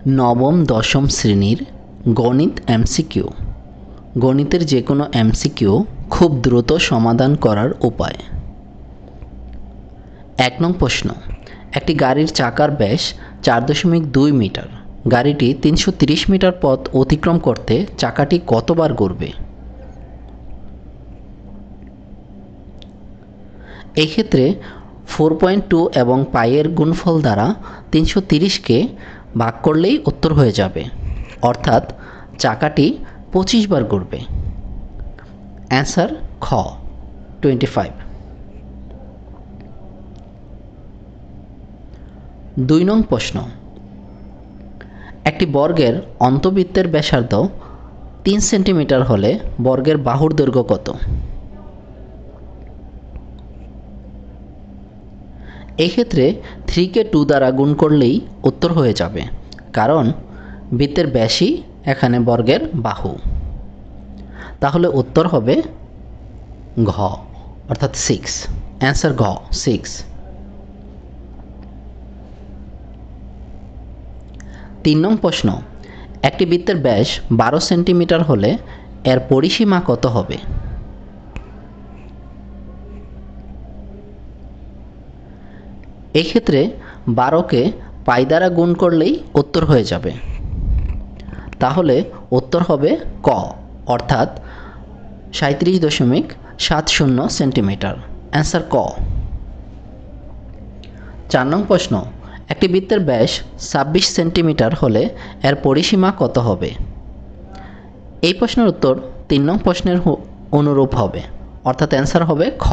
নবম দশম শ্রেণীর গণিত এমসিকিউ। গণিতের যে কোনো এমসিকিউ খুব দ্রুত সমাধান করার উপায়। ১ নং প্রশ্ন, একটি গাড়ির চাকার ব্যাস ৪.২ মিটার। গাড়িটি ৩৩০ মিটার পথ অতিক্রম করতে চাকাটি কতবার ঘুরবে? এই ক্ষেত্রে 4.2 এবং পাইয়ের গুণফল দ্বারা ৩৩০কে ভাগ করলেই উত্তর হয়ে যাবে, অর্থাৎ চাকাটি ২৫ বার ঘুরবে। অ্যান্সার খ 25। ২ নং প্রশ্ন, একটি বর্গের অন্তবৃত্তের ব্যাসার্ধ ৩ সেন্টিমিটার হলে বর্গের বাহুর দৈর্ঘ্য কত? এই ক্ষেত্রে 3কে 2 দ্বারা গুণ করলেই উত্তর হয়ে যাবে, কারণ বৃত্তের ব্যাসই এখানে বর্গের বাহু। তাহলে উত্তর হবে ঘ, অর্থাৎ 6। অ্যান্সার ঘ 6। ৩ নং প্রশ্ন, একটি বৃত্তের ব্যাস 12 সেন্টিমিটার হলে এর পরিসীমা কত হবে? এই ক্ষেত্রে 12কে পাই দ্বারা গুণ করলেই উত্তর হয়ে যাবে, তাহলে উত্তর হবে ক, অর্থাৎ 37.70 সেন্টিমিটার। অ্যান্সার ক। ৪ নং প্রশ্ন, একটি বৃত্তের ব্যাস 26 সেন্টিমিটার হলে এর পরিসীমা কত হবে? এই প্রশ্নের উত্তর ৩ নং প্রশ্নের অনুরূপ হবে, অর্থাৎ অ্যান্সার হবে খ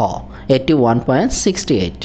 81.68।